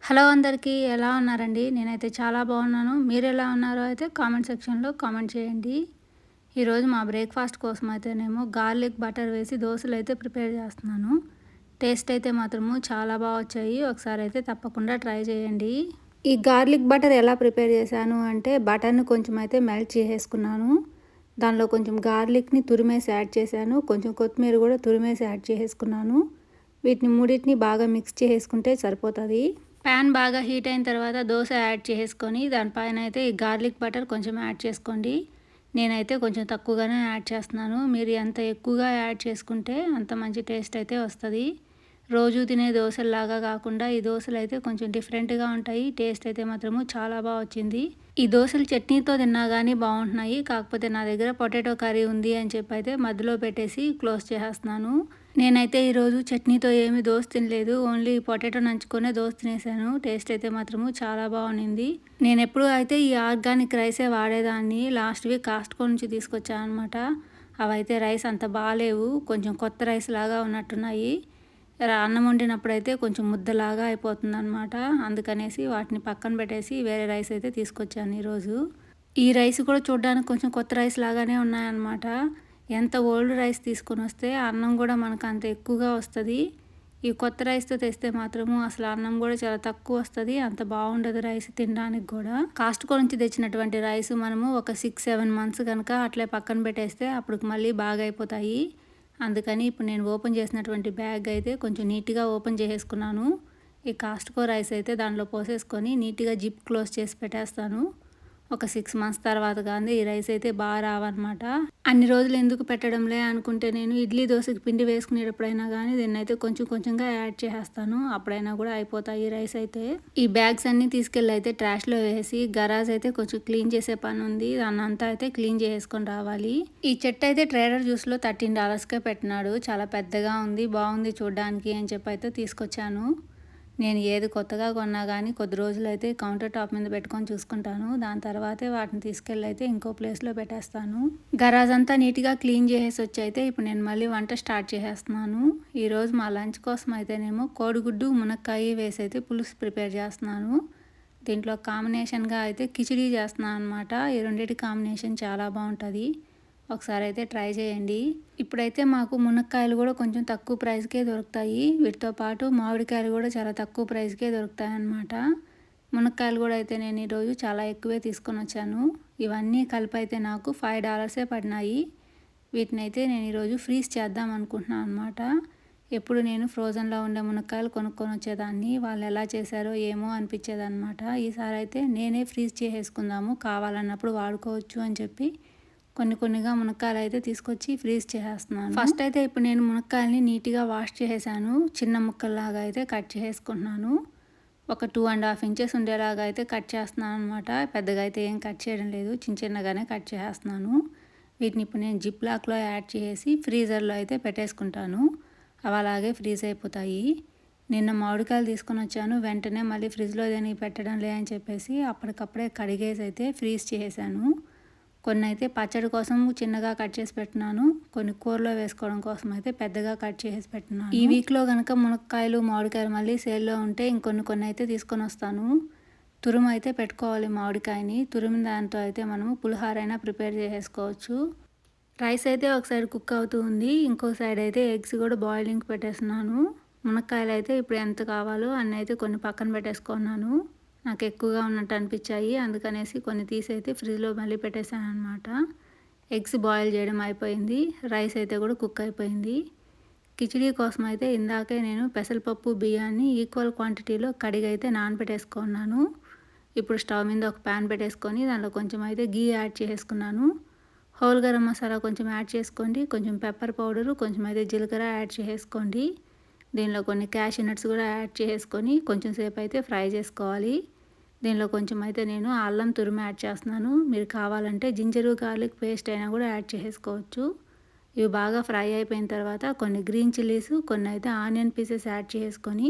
Hello అందరికీ ఎలా ఉన్నారండి? నేనైతే చాలా బాగున్నాను. మీరు ఎలా ఉన్నారో అయితే కామెంట్ సెక్షన్‌లో కామెంట్ చేయండి. ఈరోజు మా బ్రేక్‌ఫాస్ట్ కోసం అయితేనేమో గార్లిక్ బటర్ వేసి దోసలైతే ప్రిపేర్ చేస్తున్నాను. టేస్ట్ అయితే మాత్రము చాలా బాగా వచ్చాయి. ఒకసారి అయితే తప్పకుండా ట్రై చేయండి. ఈ గార్లిక్ బటర్ ఎలా ప్రిపేర్ చేశాను అంటే బటర్‌ని కొంచెం అయితే మెల్ట్ చేసేసుకున్నాను. దానిలో కొంచెం గార్లిక్‌ని తురిమేసి యాడ్ చేశాను. కొంచెం కొత్తిమీర కూడా తురిమేసి యాడ్ చేసేసుకున్నాను. వీటిని మూడింటిని బాగా మిక్స్ చేసుకుంటే సరిపోతుంది. ప్యాన్ బాగా హీట్ అయిన తర్వాత దోశ యాడ్ చేసుకొని దానిపైన అయితే ఈ గార్లిక్ బటర్ కొంచెం యాడ్ చేసుకోండి. నేనైతే కొంచెం తక్కువగానే యాడ్ చేస్తున్నాను. మీరు ఎంత ఎక్కువగా యాడ్ చేసుకుంటే అంత మంచి టేస్ట్ అయితే వస్తుంది. రోజు తినే దోశల్లాగా కాకుండా ఈ దోశలు అయితే కొంచెం డిఫరెంట్గా ఉంటాయి. టేస్ట్ అయితే మాత్రము చాలా బాగా వచ్చింది. ఈ దోశలు చట్నీతో తిన్నా కానీ బాగుంటున్నాయి. కాకపోతే నా దగ్గర పొటాటో కర్రీ ఉంది అని చెప్పి అయితే మధ్యలో పెట్టేసి క్లోజ్ చేసేస్తున్నాను. నేనైతే ఈరోజు చట్నీతో ఏమీ దోశ తినలేదు. ఓన్లీ పొటాటో నంచుకొనే దోశ తినేసాను. టేస్ట్ అయితే మాత్రము చాలా బాగుంది. నేను ఎప్పుడు అయితే ఈ ఆర్గానిక్ రైసే వాడేదాన్ని. లాస్ట్ వీక్ కాస్ట్కో నుంచి తీసుకొచ్చాను అనమాట. అవైతే రైస్ అంత బాగాలేవు. కొంచెం కొత్త రైస్ లాగా ఉన్నట్టున్నాయి. అన్నం వండినప్పుడైతే కొంచెం ముద్దలాగా అయిపోతుంది అనమాట. అందుకనేసి వాటిని పక్కన పెట్టేసి వేరే రైస్ అయితే తీసుకొచ్చాను ఈరోజు. ఈ రైస్ కూడా చూడడానికి కొంచెం కొత్త రైస్ లాగానే ఉన్నాయన్నమాట. ఎంత ఓల్డ్ రైస్ తీసుకొని వస్తే అన్నం కూడా మనకు అంత ఎక్కువగా వస్తుంది. ఈ కొత్త రైస్తో తెస్తే మాత్రము అసలు అన్నం కూడా చాలా తక్కువ వస్తుంది. అంత బాగుండదు రైస్ తినడానికి కూడా. కాస్ట్కో నుంచి తెచ్చినటువంటి రైస్ మనము ఒక 6-7 మంత్స్ కనుక అట్లే పక్కన పెట్టేస్తే అప్పుడు మళ్ళీ బాగా అయిపోతాయి. అందుకని ఇప్పుడు నేను ఓపెన్ చేసినటువంటి బ్యాగ్ అయితే కొంచెం నీట్గా ఓపెన్ చేసేసుకున్నాను. ఈ కాస్ట్కో రైస్ అయితే దానిలో పోసేసుకొని నీట్గా జిప్ క్లోజ్ చేసి పెట్టేస్తాను. ఒక 6 మంత్స్ తర్వాత కానీ ఈ రైస్ అయితే బాగా రావన్నమాట. అన్ని రోజులు ఎందుకు పెట్టడంలే అనుకుంటే నేను ఇడ్లీ దోశకి పిండి వేసుకునేటప్పుడైనా కానీ దీన్ని అయితే కొంచెం కొంచెంగా యాడ్ చేసేస్తాను. అప్పుడైనా కూడా అయిపోతాయి ఈ రైస్ అయితే. ఈ బ్యాగ్స్ అన్నీ తీసుకెళ్ళి అయితే ట్రాష్లో వేసి గరాజ్ అయితే కొంచెం క్లీన్ చేసే పని ఉంది. దాన్ని అంతా అయితే క్లీన్ చేసుకొని రావాలి. ఈ చెట్టు అయితే ట్రేడర్ జ్యూస్లో $13కే పెట్టినాడు. చాలా పెద్దగా ఉంది, బాగుంది చూడడానికి అని చెప్పి అయితే తీసుకొచ్చాను. నేను ఏది కొత్తగా కొన్నా కానీ కొద్ది రోజులు అయితే కౌంటర్ టాప్ మీద పెట్టుకొని చూసుకుంటాను. దాని తర్వాతే వాటిని తీసుకెళ్ళి అయితే ఇంకో ప్లేస్లో పెట్టేస్తాను. గరాజ్ అంతా నీట్గా క్లీన్ చేసేసి వచ్చి అయితే ఇప్పుడు నేను మళ్ళీ వంట స్టార్ట్ చేసేస్తున్నాను. ఈరోజు మా లంచ్ కోసం అయితేనేమో కోడిగుడ్డు మునక్కాయ వేసి అయితే పులుసు ప్రిపేర్ చేస్తున్నాను. దీంట్లో కాంబినేషన్గా అయితే కిచిడీ చేస్తున్నాను అనమాట. ఈ రెండింటి కాంబినేషన్ చాలా బాగుంటుంది. ఒకసారి అయితే ట్రై చేయండి. ఇప్పుడైతే మాకు మునక్కాయలు కూడా కొంచెం తక్కువ ప్రైస్కే దొరుకుతాయి. వీటితో పాటు మామిడికాయలు కూడా చాలా తక్కువ ప్రైస్కే దొరుకుతాయి అన్నమాట. మునక్కాయలు కూడా అయితే నేను ఈరోజు చాలా ఎక్కువే తీసుకొని వచ్చాను. ఇవన్నీ కలిపి అయితే నాకు $5 పడినాయి. వీటిని అయితే నేను ఈరోజు ఫ్రీజ్ చేద్దాం అనుకుంటున్నాను అనమాట. ఎప్పుడు నేను ఫ్రోజన్లో ఉండే మునక్కాయలు కొనుక్కొని వచ్చేదాన్ని. వాళ్ళు ఎలా చేశారో ఏమో అనిపించేదన్నమాట. ఈసారి అయితే నేనే ఫ్రీజ్ చేసేసుకుందాము, కావాలన్నప్పుడు వాడుకోవచ్చు అని చెప్పి కొన్నిగా మునక్కాయలు అయితే తీసుకొచ్చి ఫ్రీజ్ చేసేస్తున్నాను. ఫస్ట్ అయితే ఇప్పుడు నేను మునక్కాయలని నీట్గా వాష్ చేసేసాను. చిన్న ముక్కల్లాగా అయితే కట్ చేసుకుంటున్నాను. ఒక 2.5 ఇంచెస్ ఉండేలాగా అయితే కట్ చేస్తున్నాను అనమాట. పెద్దగా అయితే ఏం కట్ చేయడం లేదు, చిన్నగానే కట్ చేసేస్తున్నాను. వీటిని ఇప్పుడు నేను జిప్ లాక్లో యాడ్ చేసి ఫ్రీజర్లో అయితే పెట్టేసుకుంటాను. అవి అలాగే ఫ్రీజ్ అయిపోతాయి. నిన్న మామిడికాయలు తీసుకొని వచ్చాను. వెంటనే మళ్ళీ ఫ్రిడ్జ్లో దేనికి పెట్టడం లే అని చెప్పేసి అప్పటికప్పుడే కడిగేసి అయితే ఫ్రీజ్ చేసాను. కొన్ని అయితే పచ్చడి కోసం చిన్నగా కట్ చేసి పెట్టినాను. కొన్ని కూరలో వేసుకోవడం కోసం అయితే పెద్దగా కట్ చేసి పెట్టినాను. ఈ వీక్లో కనుక మునక్కాయలు మామిడికాయలు మళ్ళీ సేల్లో ఉంటే ఇంకొన్ని అయితే తీసుకొని వస్తాను. తురుము అయితే పెట్టుకోవాలి మామిడికాయని. తురిమిన దాంతో అయితే మనము పులిహోర అయినా ప్రిపేర్ చేసేసుకోవచ్చు. రైస్ అయితే ఒక సైడ్ కుక్ అవుతూ ఉంది. ఇంకో సైడ్ అయితే ఎగ్స్ కూడా బాయిలింగ్ పెట్టేస్తున్నాను. మునక్కాయలు అయితే ఇప్పుడు ఎంత కావాలో అన్నీ అయితే కొన్ని పక్కన పెట్టేసుకున్నాను. నాకు ఎక్కువగా ఉన్నట్టు అనిపించాయి. అందుకనేసి కొన్ని తీసి అయితే ఫ్రిడ్జ్లో మళ్ళీ పెట్టేశాను అనమాట. ఎగ్స్ బాయిల్ చేయడం అయిపోయింది. రైస్ అయితే కూడా కుక్ అయిపోయింది. కిచిడీ కోసం అయితే ఇందాకే నేను పెసరపప్పు బియ్యాన్ని ఈక్వల్ క్వాంటిటీలో కడిగి అయితే నానబెట్టేసుకున్నాను. ఇప్పుడు స్టవ్ మీద ఒక ప్యాన్ పెట్టేసుకొని దానిలో కొంచెం అయితే గీ యాడ్ చేసుకున్నాను. హోల్ గరం మసాలా కొంచెం యాడ్ చేసుకోండి. కొంచెం పెప్పర్ పౌడరు, కొంచెం అయితే జీలకర్ర యాడ్ చేసుకోండి. దీనిలో కొన్ని క్యాషూ నట్స్ కూడా యాడ్ చేసుకొని కొంచెం సేపు అయితే ఫ్రై చేసుకోవాలి. దీనిలో కొంచెం అయితే నేను అల్లం తురుము యాడ్ చేస్తున్నాను. మీరు కావాలంటే జింజరు గార్లిక్ పేస్ట్ అయినా కూడా యాడ్ చేసుకోవచ్చు. ఇవి బాగా ఫ్రై అయిపోయిన తర్వాత కొన్ని గ్రీన్ చిల్లీస్, కొన్ని అయితే ఆనియన్ పీసెస్ యాడ్ చేసుకొని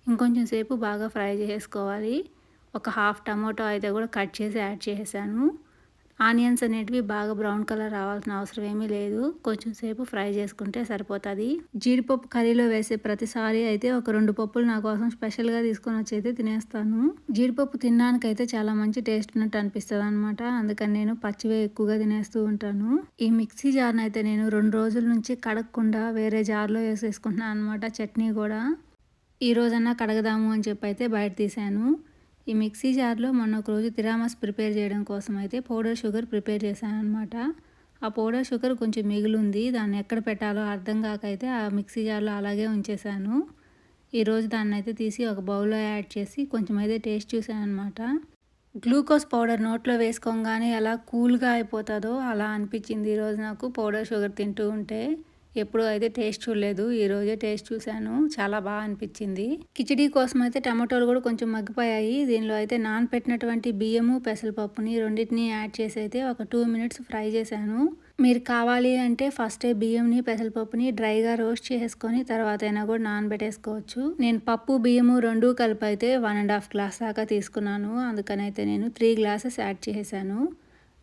ఇంకొంచెం సేపు బాగా ఫ్రై చేసుకోవాలి. ఒక హాఫ్ టమాటో అయితే కూడా కట్ చేసి యాడ్ చేసాను. ఆనియన్స్ అనేటివి బాగా బ్రౌన్ కలర్ రావాల్సిన అవసరం ఏమీ లేదు. కొంచెం సేపు ఫ్రై చేసుకుంటే సరిపోతుంది. జీడిపప్పు కర్రీలో వేసే ప్రతిసారి అయితే ఒక 2 పప్పులు నా కోసం స్పెషల్గా తీసుకొని వచ్చి అయితే తినేస్తాను. జీడిపప్పు తినడానికైతే చాలా మంచి టేస్ట్ ఉన్నట్టు అనిపిస్తుంది అనమాట. అందుకని నేను పచ్చివే ఎక్కువగా తినేస్తూ ఉంటాను. ఈ మిక్సీ జార్ని అయితే నేను 2 రోజుల నుంచి కడగకుండా వేరే జార్లో వేసేసుకుంటున్నాను అనమాట. చట్నీ కూడా ఈ రోజన్నా కడగదాము అని చెప్పి అయితే బయట తీసాను. ఈ మిక్సీ జార్లో మొన్న ఒకరోజు తిరామస్ ప్రిపేర్ చేయడం కోసం అయితే పౌడర్ షుగర్ ప్రిపేర్ చేశాను అనమాట. ఆ పౌడర్ షుగర్ కొంచెం మిగిలింది. దాన్ని ఎక్కడ పెట్టాలో అర్థం కాక అయితే ఆ మిక్సీ జార్లో అలాగే ఉంచేసాను. ఈరోజు దాన్ని అయితే తీసి ఒక బౌల్లో యాడ్ చేసి కొంచెం అయితే టేస్ట్ చూసాను అనమాట. గ్లూకోజ్ పౌడర్ నోట్లో వేసుకోగానే ఎలా కూల్గా అయిపోతుందో అలా అనిపించింది ఈరోజు నాకు పౌడర్ షుగర్ తింటూ ఉంటే. ఎప్పుడు అయితే టేస్ట్ చూడలేదు, ఈరోజే టేస్ట్ చూశాను, చాలా బాగా అనిపించింది. కిచిడీ కోసం అయితే టమాటోలు కూడా కొంచెం మగ్గిపోయాయి. దీనిలో అయితే నానపెట్టినటువంటి బియ్యము పెసరపప్పుని రెండింటిని యాడ్ చేసి అయితే ఒక 2 మినిట్స్ ఫ్రై చేశాను. మీరు కావాలి అంటే ఫస్టే బియ్యంని పెసరపప్పుని డ్రైగా రోస్ట్ చేసుకొని తర్వాత అయినా కూడా నానబెట్టేసుకోవచ్చు. నేను పప్పు బియ్యము రెండు కలిపి అయితే 1.5 గ్లాస్ దాకా తీసుకున్నాను. అందుకనైతే నేను 3 గ్లాసెస్ యాడ్ చేశాను.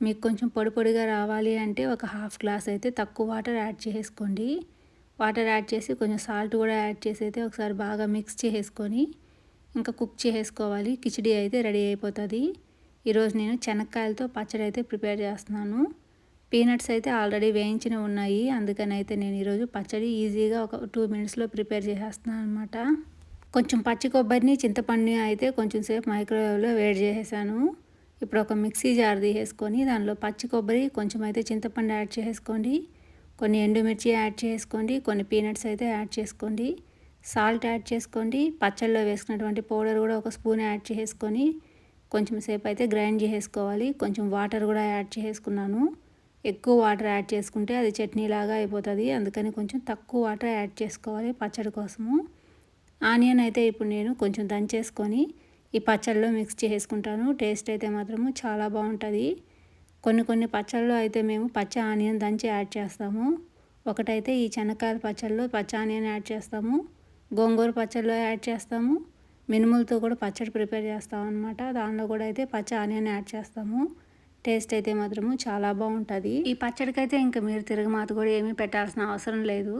మీకు కొంచెం పొడి పొడిగా రావాలి అంటే ఒక 1/2 గ్లాస్ అయితే తక్కువ వాటర్ యాడ్ చేసుకోండి. వాటర్ యాడ్ చేసి కొంచెం సాల్ట్ కూడా యాడ్ చేసి అయితే ఒకసారి బాగా మిక్స్ చేసుకొని ఇంకా కుక్ చేసుకోవాలి. కిచిడి అయితే రెడీ అయిపోతుంది. ఈరోజు నేను శనక్కాయలతో పచ్చడి అయితే ప్రిపేర్ చేస్తున్నాను. పీనట్స్ అయితే ఆల్రెడీ వేయించినవి ఉన్నాయి. అందుకని అయితే నేను ఈరోజు పచ్చడి ఈజీగా ఒక 2 మినిట్స్లో ప్రిపేర్ చేసేస్తున్నాను అనమాట. కొంచెం పచ్చి కొబ్బరిని చింతపండుని అయితే కొంచెం సేపు మైక్రోవేవ్లో వేడి చేసేసాను. ఇప్పుడు ఒక మిక్సీ జార్ తీసేసుకొని దానిలో పచ్చి కొబ్బరి కొంచెం అయితే చింతపండు యాడ్ చేసుకోండి. కొన్ని ఎండుమిర్చి యాడ్ చేసుకోండి. కొన్ని పీనట్స్ అయితే యాడ్ చేసుకోండి. సాల్ట్ యాడ్ చేసుకోండి. పచ్చళ్ళలో వేసుకున్నటువంటి పౌడర్ కూడా ఒక స్పూన్ యాడ్ చేసుకొని కొంచెం సేపు అయితే గ్రైండ్ చేసుకోవాలి. కొంచెం వాటర్ కూడా యాడ్ చేసుకున్నాను. ఎక్కువ వాటర్ యాడ్ చేసుకుంటే అది చట్నీ లాగా అయిపోతుంది. అందుకని కొంచెం తక్కువ వాటర్ యాడ్ చేసుకోవాలి పచ్చడి కోసము. ఆనియన్ అయితే ఇప్పుడు నేను కొంచెం దంచేసుకొని ఈ పచ్చళ్ళలో మిక్స్ చేసుకుంటాను. టేస్ట్ అయితే మాత్రము చాలా బాగుంటుంది. కొన్ని పచ్చళ్ళలో అయితే మేము పచ్చి ఆనియన్ దంచి యాడ్ చేస్తాము. ఒకటైతే ఈ శనక్కాయల పచ్చళ్ళలో పచ్చి ఆనియన్ యాడ్ చేస్తాము. గోంగూర పచ్చళ్ళలో యాడ్ చేస్తాము. మినుములతో కూడా పచ్చడి ప్రిపేర్ చేస్తాము అనమాట. దానిలో కూడా అయితే పచ్చి ఆనియన్ యాడ్ చేస్తాము. టేస్ట్ అయితే మాత్రము చాలా బాగుంటుంది. ఈ పచ్చడికైతే ఇంకా మీరు తిరగమాత కూడా ఏమీ పెట్టాల్సిన అవసరం లేదు.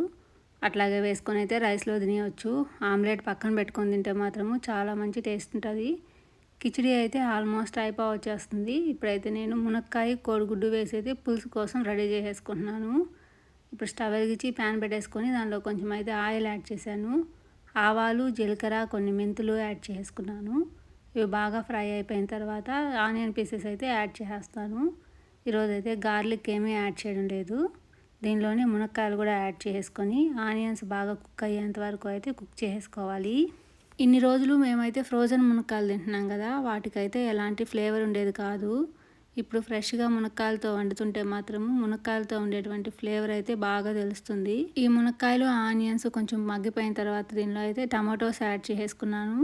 అట్లాగే వేసుకొని అయితే రైస్లో తినేయచ్చు. ఆమ్లెట్ పక్కన పెట్టుకొని తింటే మాత్రము చాలా మంచి టేస్ట్ ఉంటుంది. కిచిడి అయితే ఆల్మోస్ట్ వచ్చేస్తుంది. ఇప్పుడైతే నేను మునక్కాయ కోడిగుడ్డు వేసి అయితే పులుసు కోసం రెడీ చేసేసుకుంటున్నాను. ఇప్పుడు స్టవ్ వెలిగించి ప్యాన్ పెట్టేసుకొని దానిలో కొంచెం అయితే ఆయిల్ యాడ్ చేశాను. ఆవాలు జీలకర్ర కొన్ని మెంతులు యాడ్ చేసుకున్నాను. ఇవి బాగా ఫ్రై అయిపోయిన తర్వాత ఆనియన్ పీసెస్ అయితే యాడ్ చేసేస్తాను. ఈరోజైతే గార్లిక్ ఏమీ యాడ్ చేయడం లేదు. దీనిలోనే మునక్కాయలు కూడా యాడ్ చేసుకొని ఆనియన్స్ బాగా కుక్ అయ్యేంత వరకు అయితే కుక్ చేసుకోవాలి. ఇన్ని రోజులు మేమైతే ఫ్రోజన్ మునక్కాయలు తింటున్నాం కదా, వాటికైతే ఎలాంటి ఫ్లేవర్ ఉండేది కాదు. ఇప్పుడు ఫ్రెష్గా మునక్కాయలతో వండుతుంటే మాత్రము మునక్కాయలతో ఉండేటువంటి ఫ్లేవర్ అయితే బాగా తెలుస్తుంది. ఈ మునక్కాయలు ఆనియన్స్ కొంచెం మగ్గిపోయిన తర్వాత దీనిలో అయితే టమాటోస్ యాడ్ చేసుకున్నాను.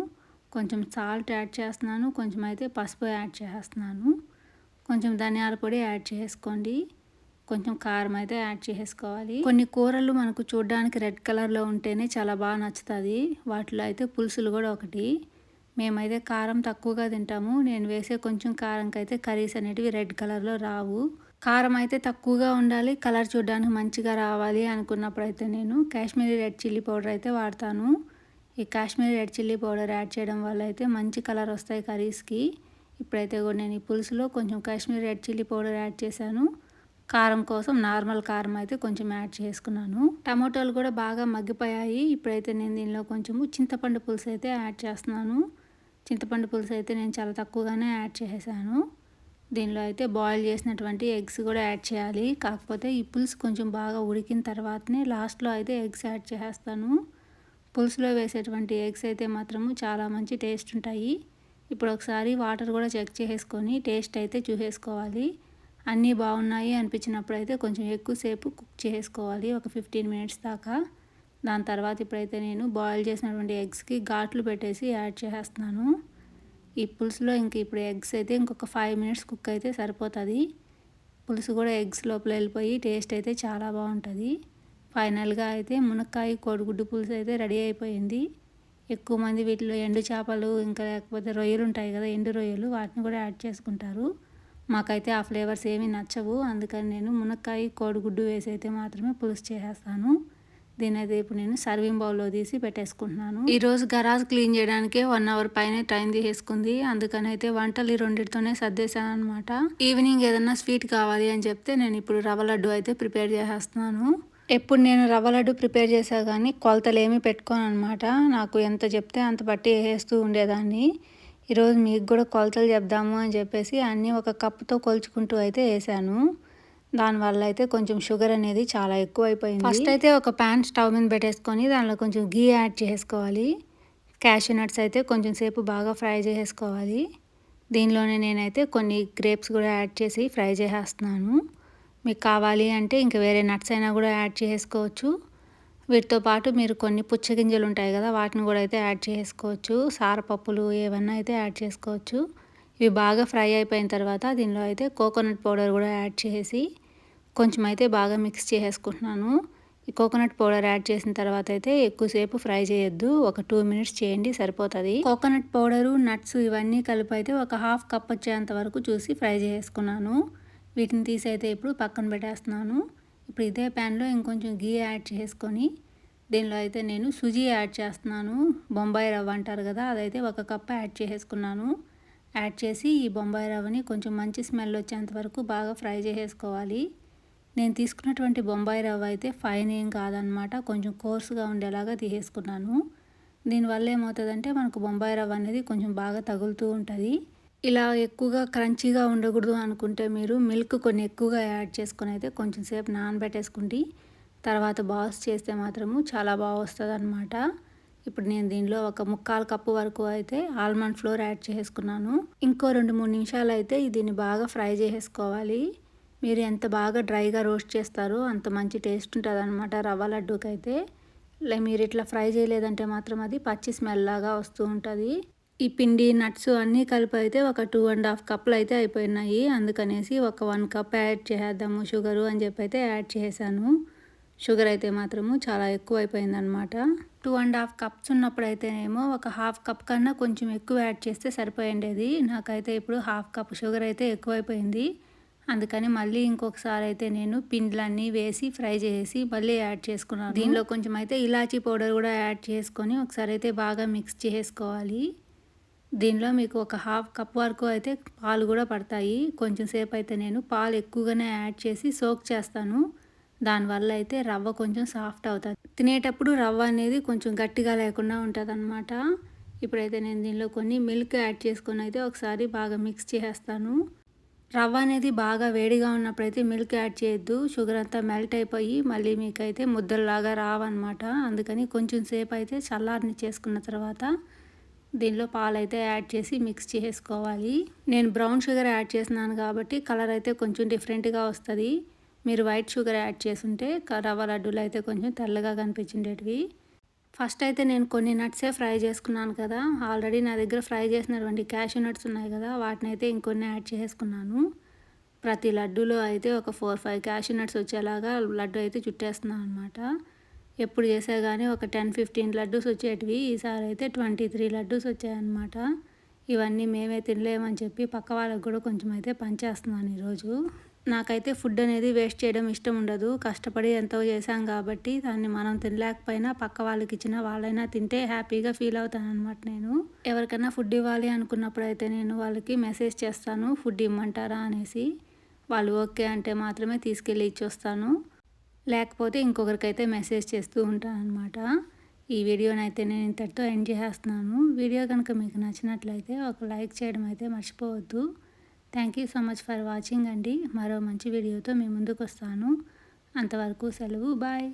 కొంచెం సాల్ట్ యాడ్ చేస్తున్నాను. కొంచెం అయితే పసుపు యాడ్ చేస్తున్నాను. కొంచెం ధనియాల పొడి యాడ్ చేసుకోండి. కొంచెం కారం అయితే యాడ్ చేసుకోవాలి. కొన్ని కూరలు మనకు చూడడానికి రెడ్ కలర్లో ఉంటేనే చాలా బాగా నచ్చుతుంది. వాటిలో అయితే పులుసులు కూడా ఒకటి. మేమైతే కారం తక్కువగా తింటాము. నేను వేసే కొంచెం కారంకైతే కర్రీస్ అనేటివి రెడ్ కలర్లో రావు. కారం అయితే తక్కువగా ఉండాలి, కలర్ చూడడానికి మంచిగా రావాలి అనుకున్నప్పుడు అయితే నేను కాశ్మీరీ రెడ్ చిల్లీ పౌడర్ అయితే వాడతాను. ఈ Kashmiri red chilli powder add చేయడం వల్ల అయితే మంచి కలర్ వస్తాయి కర్రీస్కి. ఇప్పుడైతే కూడా నేను ఈ పులుసులో కొంచెం Kashmiri red chilli powder add చేశాను. కారం కోసం నార్మల్ కారం అయితే కొంచెం యాడ్ చేసుకున్నాను. టమాటోలు కూడా బాగా మగ్గిపోయాయి. ఇప్పుడైతే నేను దీనిలో కొంచెము చింతపండు పులుసు అయితే యాడ్ చేస్తున్నాను. చింతపండు పులుసు అయితే నేను చాలా తక్కువగానే యాడ్ చేసేసాను. దీనిలో అయితే బాయిల్ చేసినటువంటి ఎగ్స్ కూడా యాడ్ చేయాలి. కాకపోతే ఈ పులుసు కొంచెం బాగా ఉడికిన తర్వాతనే లాస్ట్లో అయితే ఎగ్స్ యాడ్ చేసేస్తాను. పులుసులో వేసేటువంటి ఎగ్స్ అయితే మాత్రము చాలా మంచి టేస్ట్ ఉంటాయి. ఇప్పుడు ఒకసారి వాటర్ కూడా చెక్ చేసుకొని టేస్ట్ అయితే చూసేసుకోవాలి. అన్నీ బాగున్నాయి అనిపించినప్పుడు అయితే కొంచెం ఎక్కువసేపు కుక్ చేసుకోవాలి, ఒక 15 మినిట్స్ దాకా. దాని తర్వాత ఇప్పుడైతే నేను బాయిల్ చేసినటువంటి ఎగ్స్కి ఘాట్లు పెట్టేసి యాడ్ చేసేస్తున్నాను. ఈ పులుసులో ఇప్పుడు ఎగ్స్ అయితే ఇంకొక 5 మినిట్స్ కుక్ అయితే సరిపోతుంది. పులుసు కూడా ఎగ్స్ లోపల వెళ్ళిపోయి టేస్ట్ అయితే చాలా బాగుంటుంది. ఫైనల్గా అయితే మునక్కాయ కోడిగుడ్డు పులుసు అయితే రెడీ అయిపోయింది. ఎక్కువ మంది వీటిలో ఎండు చేపలు ఇంకా లేకపోతే రొయ్యలు ఉంటాయి కదా, ఎండు రొయ్యలు, వాటిని కూడా యాడ్ చేసుకుంటారు. మాకైతే ఆ ఫ్లేవర్స్ ఏమీ నచ్చవు. అందుకని నేను మునక్కాయ కోడిగుడ్డు వేసి అయితే మాత్రమే పులుసు చేసేస్తాను. దీనైతే ఇప్పుడు నేను సర్వింగ్ బౌల్లో తీసి పెట్టేసుకుంటున్నాను. ఈరోజు గరాజ్ క్లీన్ చేయడానికే 1 అవర్ పైనే టైం తీసేసుకుంది. అందుకని అయితే వంటలు ఈ రెండింటితోనే సర్దేశాను అనమాట. ఈవినింగ్ ఏదన్నా స్వీట్ కావాలి అని చెప్తే నేను ఇప్పుడు రవ్వ లడ్డు అయితే ప్రిపేర్ చేసేస్తున్నాను. ఎప్పుడు నేను రవ్వ లడ్డు ప్రిపేర్ చేసా కానీ కొలతలు ఏమీ పెట్టుకోను అనమాట. నాకు ఎంత చెప్తే అంత బట్టి వేస్తూ ఉండేదాన్ని. ఈరోజు మీకు కూడా కొలతలు చెప్దాము అని చెప్పేసి అన్నీ ఒక కప్పుతో కొలుచుకుంటూ అయితే వేసాను. దానివల్ల అయితే కొంచెం షుగర్ అనేది చాలా ఎక్కువ అయిపోయింది. ఫస్ట్ అయితే ఒక ప్యాన్ స్టవ్ మీద పెట్టేసుకొని దానిలో కొంచెం గీ యాడ్ చేసుకోవాలి. క్యాషూ నట్స్ అయితే కొంచెం సేపు బాగా ఫ్రై చేసుకోవాలి. దీనిలోనే నేనైతే కొన్ని గ్రేప్స్ కూడా యాడ్ చేసి ఫ్రై చేసేస్తున్నాను. మీకు కావాలి అంటే ఇంకా వేరే నట్స్ అయినా కూడా యాడ్ చేసుకోవచ్చు. వీటితో పాటు మీరు కొన్ని పుచ్చగింజలు ఉంటాయి కదా, వాటిని కూడా అయితే యాడ్ చేసుకోవచ్చు. సారపప్పులు ఏమన్నా అయితే యాడ్ చేసుకోవచ్చు. ఇవి బాగా ఫ్రై అయిపోయిన తర్వాత దీనిలో అయితే కోకోనట్ పౌడర్ కూడా యాడ్ చేసి కొంచెం అయితే బాగా మిక్స్ చేసేసుకుంటున్నాను. ఈ కోకోనట్ పౌడర్ యాడ్ చేసిన తర్వాత అయితే ఎక్కువసేపు ఫ్రై చేయొద్దు, ఒక 2 మినిట్స్ చేయండి సరిపోతుంది. కోకోనట్ పౌడరు, నట్స్ ఇవన్నీ కలిపి అయితే ఒక 1/2 కప్ వచ్చేంత వరకు చూసి ఫ్రై చేసుకున్నాను. వీటిని తీసి అయితే ఇప్పుడు పక్కన పెట్టేస్తున్నాను. ఇప్పుడు ఇదే ప్యాన్లో ఇంకొంచెం గీ యాడ్ చేసుకొని దీనిలో అయితే నేను సుజీ యాడ్ చేస్తున్నాను. బొంబాయి రవ్వ అంటారు కదా, అదైతే 1 కప్ యాడ్ చేసుకున్నాను. యాడ్ చేసి ఈ బొంబాయి రవ్వని కొంచెం మంచి స్మెల్ వచ్చేంత వరకు బాగా ఫ్రై చేసుకోవాలి. నేను తీసుకున్నటువంటి బొంబాయి రవ్వ అయితే ఫైన్ ఏం కాదనమాట, కొంచెం కోర్సుగా ఉండేలాగా తీసేసుకున్నాను. దీనివల్ల ఏమవుతుందంటే మనకు బొంబాయి రవ్వ అనేది కొంచెం బాగా తగులుతూ ఉంటుంది. ఇలా ఎక్కువగా క్రంచీగా ఉండకూడదు అనుకుంటే మీరు మిల్క్ కొన్ని ఎక్కువగా యాడ్ చేసుకొని అయితే కొంచెం సేపు నానబెట్టేసుకుంటే తర్వాత బాల్స్ చేస్తే మాత్రము చాలా బాగా వస్తుంది అనమాట. ఇప్పుడు నేను దీనిలో ఒక 1/4 కప్పు వరకు అయితే ఆల్మండ్ ఫ్లోర్ యాడ్ చేసుకున్నాను. ఇంకో 2-3 నిమిషాలు అయితే దీన్ని బాగా ఫ్రై చేసుకోవాలి. మీరు ఎంత బాగా డ్రైగా రోస్ట్ చేస్తారో అంత మంచి టేస్ట్ ఉంటుంది అనమాట రవ్వ లడ్డూకైతే. మీరు ఇట్లా ఫ్రై చేయలేదంటే మాత్రం అది పచ్చి స్మెల్ లాగా వస్తూ ఉంటుంది. ఈ పిండి నట్స్ అన్నీ కలిపి అయితే ఒక 2.5 కప్పులు అయితే అయిపోయినాయి. అందుకనేసి ఒక 1 కప్ యాడ్ చేద్దాము షుగరు అని చెప్పి అయితే యాడ్ చేశాను. షుగర్ అయితే మాత్రము చాలా ఎక్కువ అయిపోయిందనమాట. 2.5 కప్స్ ఉన్నప్పుడు అయితేనేమో ఒక 1/2 కప్ కన్నా కొంచెం ఎక్కువ యాడ్ చేస్తే సరిపోయిండేది. నాకైతే ఇప్పుడు 1/2 కప్ షుగర్ అయితే ఎక్కువైపోయింది. అందుకని మళ్ళీ ఇంకొకసారి అయితే నేను పిండిలన్నీ వేసి ఫ్రై చేసి మళ్ళీ యాడ్ చేసుకున్నాను. దీనిలో కొంచెం అయితే ఇలాచీ పౌడర్ కూడా యాడ్ చేసుకొని ఒకసారి అయితే బాగా మిక్స్ చేసుకోవాలి. దీనిలో మీకు ఒక 1/2 కప్ వరకు అయితే పాలు కూడా పడతాయి. కొంచెం సేపు అయితే నేను పాలు ఎక్కువగానే యాడ్ చేసి సోక్ చేస్తాను. దానివల్ల అయితే రవ్వ కొంచెం సాఫ్ట్ అవుతుంది. తినేటప్పుడు రవ్వ అనేది కొంచెం గట్టిగా లేకుండా ఉంటుంది అనమాట. ఇప్పుడైతే నేను దీనిలో కొన్ని మిల్క్ యాడ్ చేసుకొని అయితే ఒకసారి బాగా మిక్స్ చేసేస్తాను. రవ్వ అనేది బాగా వేడిగా ఉన్నప్పుడైతే మిల్క్ యాడ్ చేయొద్దు, షుగర్ అంతా మెల్ట్ అయిపోయి మళ్ళీ మీకైతే ముద్దల్లాగా రావన్నమాట. అందుకని కొంచెం సేపు అయితే చల్లారని చేసుకున్న తర్వాత దీనిలో పాలైతే యాడ్ చేసి మిక్స్ చేసుకోవాలి. నేను బ్రౌన్ షుగర్ యాడ్ చేసినాను కాబట్టి కలర్ అయితే కొంచెం డిఫరెంట్గా వస్తుంది. మీరు వైట్ షుగర్ యాడ్ చేసుంటే రవ్వ లడ్డూలు అయితే కొంచెం తెల్లగా కనిపించేటివి. ఫస్ట్ అయితే నేను కొన్ని నట్సే ఫ్రై చేసుకున్నాను కదా, ఆల్రెడీ నా దగ్గర ఫ్రై చేసినటువంటి క్యాషూ నట్స్ ఉన్నాయి కదా, వాటిని అయితే ఇంకొన్ని యాడ్ చేసుకున్నాను. ప్రతి లడ్డూలో అయితే ఒక 4-5 క్యాషూ నట్స్ వచ్చేలాగా లడ్డు అయితే చుట్టేస్తున్నాను అనమాట. ఎప్పుడు చేసా కానీ ఒక 10-15 లడ్డూస్ వచ్చేటివి, ఈసారి అయితే 23 లడ్డూస్ వచ్చాయన్నమాట. ఇవన్నీ మేమే తినలేమని చెప్పి పక్క వాళ్ళకి కూడా కొంచెం అయితే పంచేస్తున్నాను ఈరోజు. నాకైతే ఫుడ్ అనేది వేస్ట్ చేయడం ఇష్టం ఉండదు. కష్టపడి ఎంతో చేశాం కాబట్టి దాన్ని మనం తినలేకపోయినా పక్క వాళ్ళకి ఇచ్చిన వాళ్ళైనా తింటే హ్యాపీగా ఫీల్ అవుతాను అనమాట. నేను ఎవరికైనా ఫుడ్ ఇవ్వాలి అనుకున్నప్పుడు అయితే నేను వాళ్ళకి మెసేజ్ చేస్తాను, ఫుడ్ ఇమ్మంటారా అనేసి. వాళ్ళు ఓకే అంటే మాత్రమే తీసుకెళ్ళి ఇచ్చొస్తాను, లేకపోతే ఇంకొకరికైతే మెసేజ్ చేస్తూ ఉంటాను అనమాట. ఈ వీడియోనైతే నేను ఇంతటితో ఎండ్ చేసేస్తున్నాను. వీడియో కనుక మీకు నచ్చినట్లయితే ఒక లైక్ చేయడం అయితే మర్చిపోవద్దు. Thank you so much for watching అండి. మరో మంచి వీడియోతో మీ ముందుకు వస్తాను. అంతవరకు సెలవు, బాయ్.